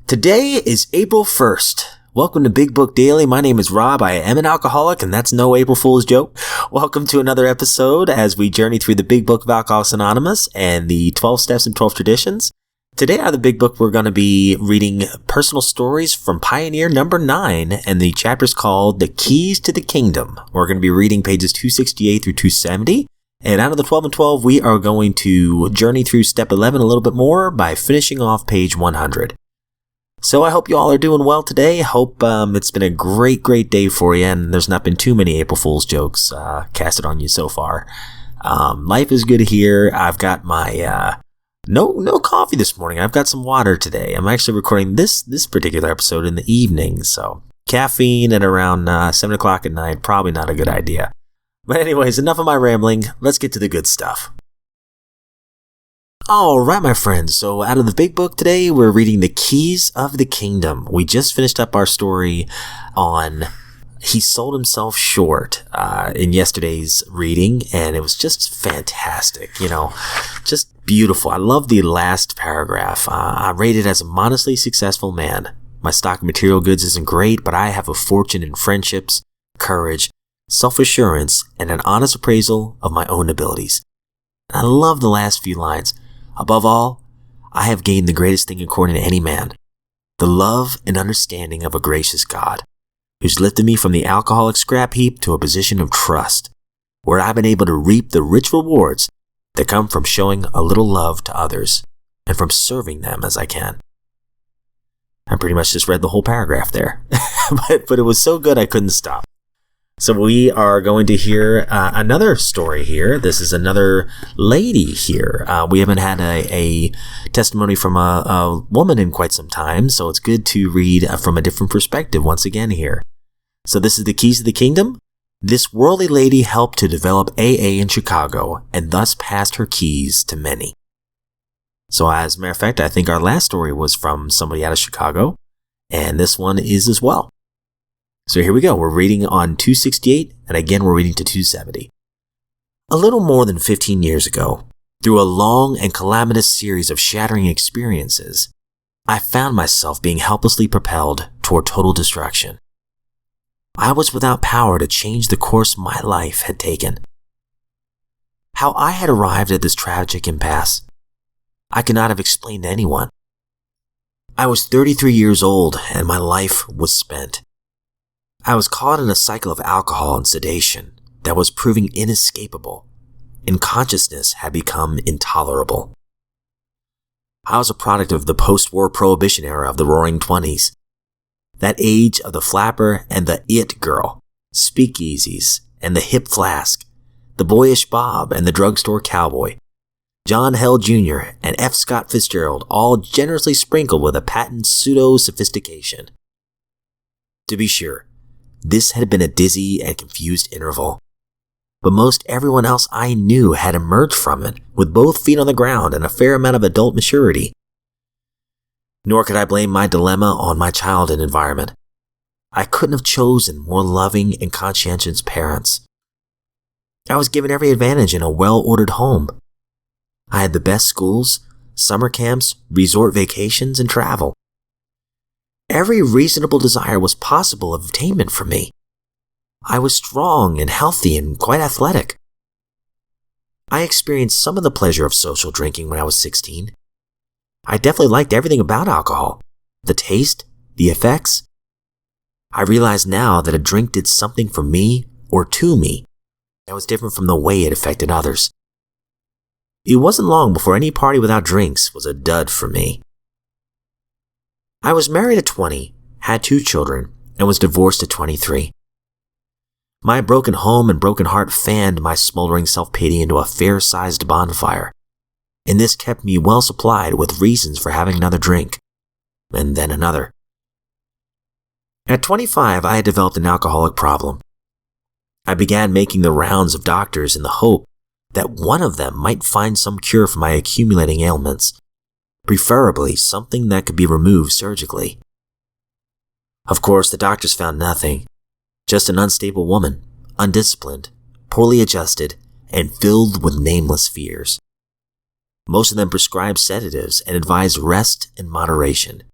Today is April 1st. Welcome to Big Book Daily. My name is Rob. I am an alcoholic, and that's no April Fool's joke. Welcome to another episode as we journey through the Big Book of Alcoholics Anonymous and the 12 Steps and 12 Traditions. Today out of the Big Book, we're going to be reading personal stories from Pioneer number 9, and the chapter's called The Keys to the Kingdom. We're going to be reading pages 268 through 270. And out of the 12 and 12, we are going to journey through step 11 a little bit more by finishing off page 100. So I hope you all are doing well today. Hope it's been a great day for you, and there's not been too many April Fool's jokes casted on you so far. Life is good here. I've got my no coffee this morning. I've got some water today. I'm actually recording this particular episode in the evening, so caffeine at around 7 o'clock at night, probably not a good idea. But anyways, enough of my rambling. Let's get to the good stuff. All right, my friends. So out of the Big Book today, we're reading The Keys of the Kingdom. We just finished up our story on He Sold Himself Short in yesterday's reading, and it was just fantastic. Just beautiful. I love the last paragraph. I'm rated as a modestly successful man. My stock of material goods isn't great, but I have a fortune in friendships, courage, self-assurance, and an honest appraisal of my own abilities. And I love the last few lines. Above all, I have gained the greatest thing according to any man, the love and understanding of a gracious God, who's lifted me from the alcoholic scrap heap to a position of trust, where I've been able to reap the rich rewards that come from showing a little love to others and from serving them as I can. I pretty much just read the whole paragraph there, but it was so good I couldn't stop. So we are going to hear another story here. This is another lady here. We haven't had a testimony from a woman in quite some time, so it's good to read from a different perspective once again here. So this is The Keys of the Kingdom. This worldly lady helped to develop AA in Chicago and thus passed her keys to many. So as a matter of fact, I think our last story was from somebody out of Chicago, and this one is as well. So here we go. We're reading on 268, and again we're reading to 270. A little more than 15 years ago, through a long and calamitous series of shattering experiences, I found myself being helplessly propelled toward total destruction. I was without power to change the course my life had taken. How I had arrived at this tragic impasse, I could not have explained to anyone. I was 33 years old, and my life was spent. I was caught in a cycle of alcohol and sedation that was proving inescapable, and consciousness had become intolerable. I was a product of the post-war prohibition era of the Roaring Twenties, that age of the flapper and the it girl, speakeasies and the hip flask, the boyish bob and the drugstore cowboy, John Hell Jr. and F. Scott Fitzgerald, all generously sprinkled with a patent pseudo-sophistication. To be sure, this had been a dizzy and confused interval, but most everyone else I knew had emerged from it with both feet on the ground and a fair amount of adult maturity. Nor could I blame my dilemma on my childhood environment. I couldn't have chosen more loving and conscientious parents. I was given every advantage in a well-ordered home. I had the best schools, summer camps, resort vacations, and travel. Every reasonable desire was possible of attainment for me. I was strong and healthy and quite athletic. I experienced some of the pleasure of social drinking when I was 16. I definitely liked everything about alcohol, the taste, the effects. I realize now that a drink did something for me or to me that was different from the way it affected others. It wasn't long before any party without drinks was a dud for me. I was married at 20, had 2 children, and was divorced at 23. My broken home and broken heart fanned my smoldering self-pity into a fair-sized bonfire, and this kept me well supplied with reasons for having another drink, and then another. At 25, I had developed an alcoholic problem. I began making the rounds of doctors in the hope that one of them might find some cure for my accumulating ailments, preferably something that could be removed surgically. Of course, the doctors found nothing, just an unstable woman, undisciplined, poorly adjusted, and filled with nameless fears. Most of them prescribed sedatives and advised rest and moderation.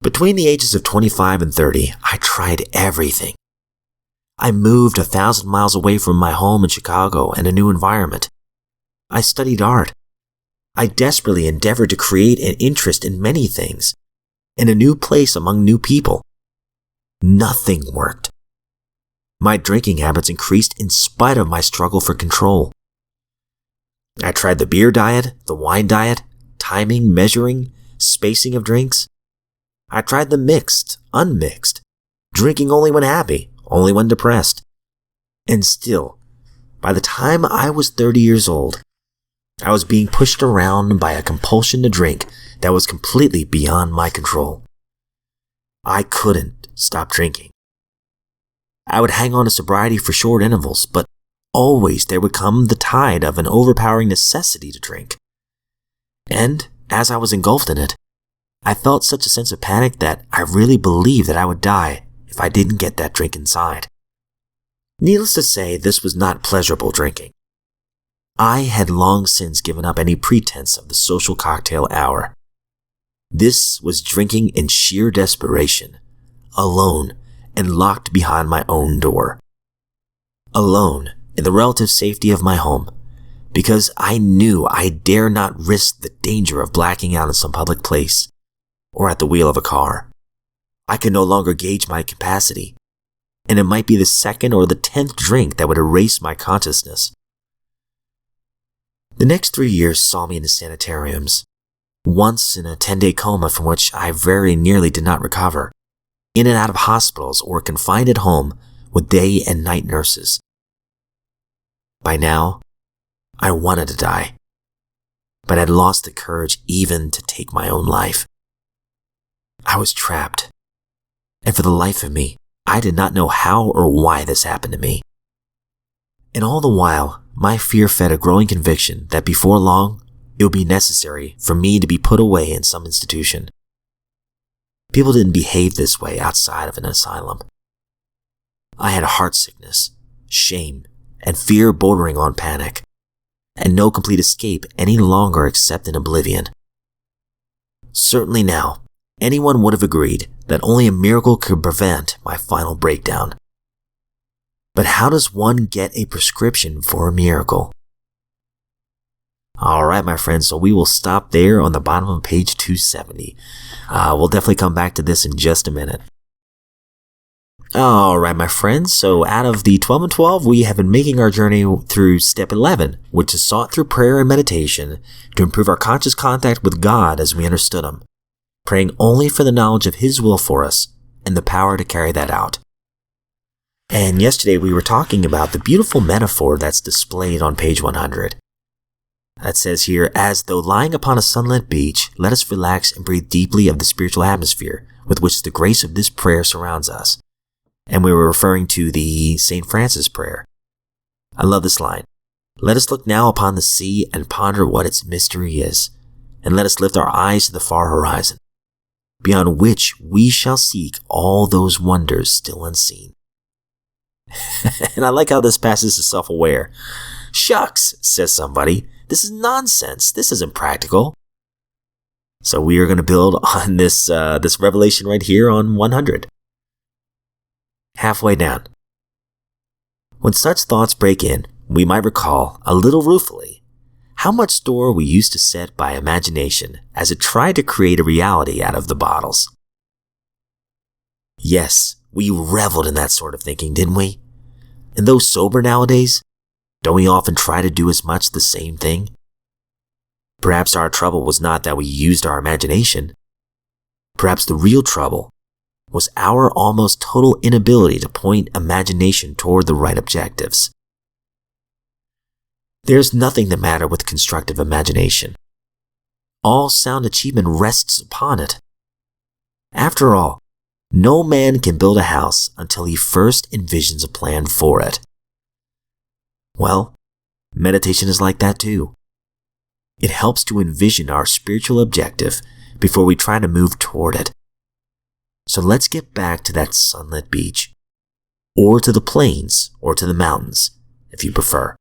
Between the ages of 25 and 30, I tried everything. I moved 1,000 miles away from my home in Chicago and a new environment. I studied art. I desperately endeavored to create an interest in many things, in a new place among new people. Nothing worked. My drinking habits increased in spite of my struggle for control. I tried the beer diet, the wine diet, timing, measuring, spacing of drinks. I tried the mixed, unmixed, drinking only when happy, only when depressed. And still, by the time I was 30 years old, I was being pushed around by a compulsion to drink that was completely beyond my control. I couldn't stop drinking. I would hang on to sobriety for short intervals, but always there would come the tide of an overpowering necessity to drink. And as I was engulfed in it, I felt such a sense of panic that I really believed that I would die if I didn't get that drink inside. Needless to say, this was not pleasurable drinking. I had long since given up any pretense of the social cocktail hour. This was drinking in sheer desperation, alone and locked behind my own door. Alone in the relative safety of my home, because I knew I dare not risk the danger of blacking out in some public place or at the wheel of a car. I could no longer gauge my capacity, and it might be the second or the 10th drink that would erase my consciousness. The next 3 years saw me in the sanitariums, once in a 10-day coma from which I very nearly did not recover, in and out of hospitals or confined at home with day and night nurses. By now, I wanted to die, but had lost the courage even to take my own life. I was trapped, and for the life of me, I did not know how or why this happened to me. And all the while, my fear fed a growing conviction that before long, it would be necessary for me to be put away in some institution. People didn't behave this way outside of an asylum. I had heart sickness, shame, and fear bordering on panic, and no complete escape any longer except in oblivion. Certainly now, anyone would have agreed that only a miracle could prevent my final breakdown. But how does one get a prescription for a miracle? Alright, my friends, so we will stop there on the bottom of page 270. We'll definitely come back to this in just a minute. Alright, my friends, so out of the 12 and 12, we have been making our journey through step 11, which is sought through prayer and meditation to improve our conscious contact with God as we understood Him, praying only for the knowledge of His will for us and the power to carry that out. And yesterday we were talking about the beautiful metaphor that's displayed on page 100. That says here, as though lying upon a sunlit beach, let us relax and breathe deeply of the spiritual atmosphere with which the grace of this prayer surrounds us. And we were referring to the St. Francis prayer. I love this line. Let us look now upon the sea and ponder what its mystery is, and let us lift our eyes to the far horizon, beyond which we shall seek all those wonders still unseen. And I like how this passage is self-aware. Shucks, says somebody, this is nonsense. This isn't practical. So we are going to build on this revelation right here on 100. Halfway down. When such thoughts break in, we might recall, a little ruefully, how much store we used to set by imagination as it tried to create a reality out of the bottles. Yes, we reveled in that sort of thinking, didn't we? And though sober nowadays, don't we often try to do as much the same thing? Perhaps our trouble was not that we used our imagination. Perhaps the real trouble was our almost total inability to point imagination toward the right objectives. There's nothing the matter with constructive imagination. All sound achievement rests upon it. After all, no man can build a house until he first envisions a plan for it. Well, meditation is like that too. It helps to envision our spiritual objective before we try to move toward it. So let's get back to that sunlit beach, or to the plains, or to the mountains, if you prefer.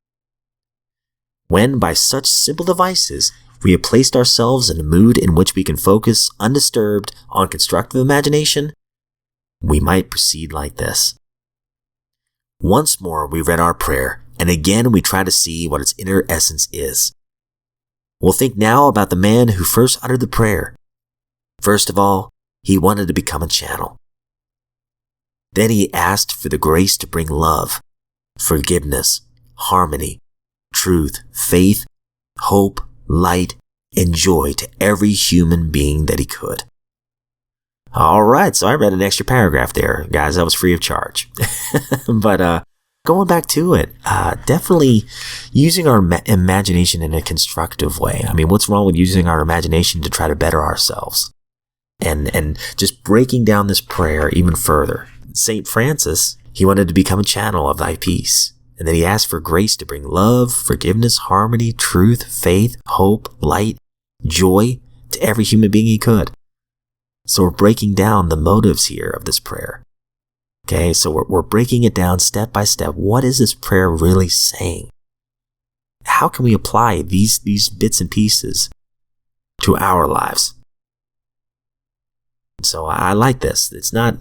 When by such simple devices we have placed ourselves in a mood in which we can focus undisturbed on constructive imagination, we might proceed like this. Once more we read our prayer, and again we try to see what its inner essence is. We'll think now about the man who first uttered the prayer. First of all, he wanted to become a channel. Then he asked for the grace to bring love, forgiveness, harmony, truth, faith, hope, light, and joy to every human being that he could. All right, so I read an extra paragraph there, guys. That was free of charge. But going back to it, definitely using our imagination in a constructive way. I mean, what's wrong with using our imagination to try to better ourselves? And just breaking down this prayer even further. St. Francis, he wanted to become a channel of thy peace. And then he asked for grace to bring love, forgiveness, harmony, truth, faith, hope, light, joy to every human being he could. So we're breaking down the motives here of this prayer. Okay, so we're breaking it down step by step. What is this prayer really saying? How can we apply these bits and pieces to our lives? So I like this. It's not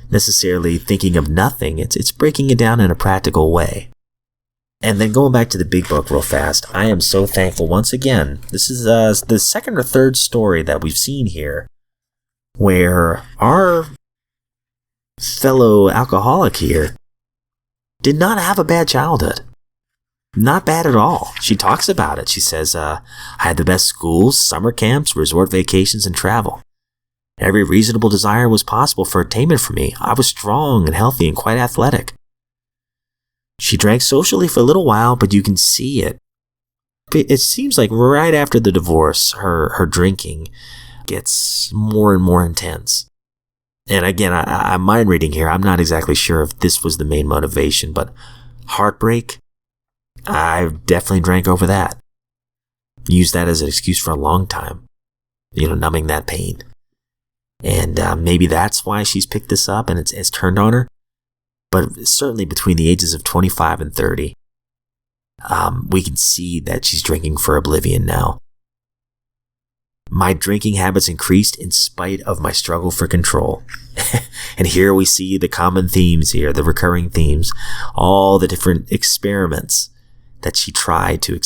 necessarily thinking of nothing. It's breaking it down in a practical way. And then going back to the big book real fast, I am so thankful once again. This is the second or third story that we've seen here where our fellow alcoholic here did not have a bad childhood. Not bad at all. She talks about it. She says, I had the best schools, summer camps, resort vacations, and travel. Every reasonable desire was possible for attainment for me. I was strong and healthy and quite athletic. She drank socially for a little while, but you can see it. It seems like right after the divorce, her drinking gets more and more intense. And again, I'm mind reading here. I'm not exactly sure if this was the main motivation, but heartbreak, I definitely drank over that. Used that as an excuse for a long time, numbing that pain. And maybe that's why she's picked this up and it's turned on her. But certainly between the ages of 25 and 30, we can see that she's drinking for oblivion now. My drinking habits increased in spite of my struggle for control. And here we see the common themes here, the recurring themes, all the different experiments that she tried to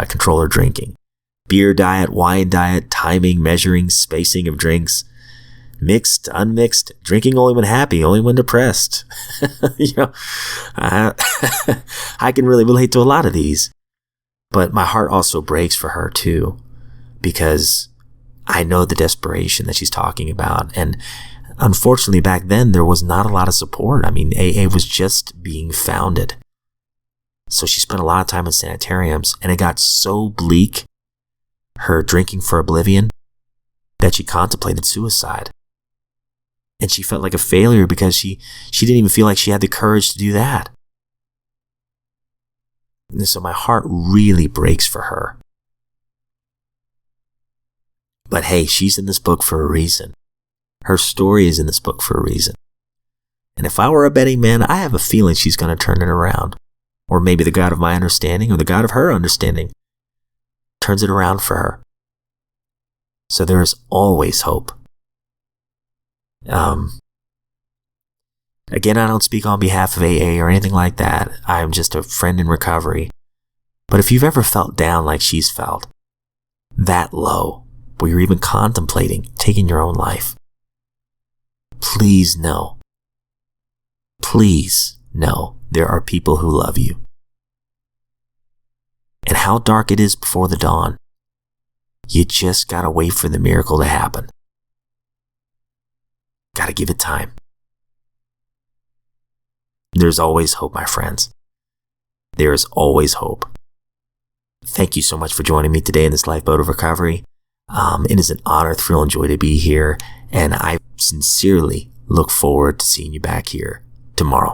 control her drinking. Beer diet, wine diet, timing, measuring, spacing of drinks, mixed, unmixed, drinking only when happy, only when depressed. I can really relate to a lot of these. But my heart also breaks for her too, because I know the desperation that she's talking about. And unfortunately, back then, there was not a lot of support. I mean, AA was just being founded. So she spent a lot of time in sanitariums, and it got so bleak, her drinking for oblivion, that she contemplated suicide. And she felt like a failure because she didn't even feel like she had the courage to do that. And so my heart really breaks for her. But hey, she's in this book for a reason. Her story is in this book for a reason. And if I were a betting man, I have a feeling she's going to turn it around. Or maybe the God of my understanding or the God of her understanding turns it around for her. So there is always hope. Again, I don't speak on behalf of AA or anything like that. I am just a friend in recovery. But if you've ever felt down like she's felt, that low, where you're even contemplating taking your own life, please know there are people who love you. And how dark it is before the dawn, you just gotta wait for the miracle to happen. Gotta give it time. There's always hope, my friends. There is always hope. Thank you so much for joining me today in this Lifeboat of Recovery. It is an honor, thrill, and joy to be here, and I sincerely look forward to seeing you back here tomorrow.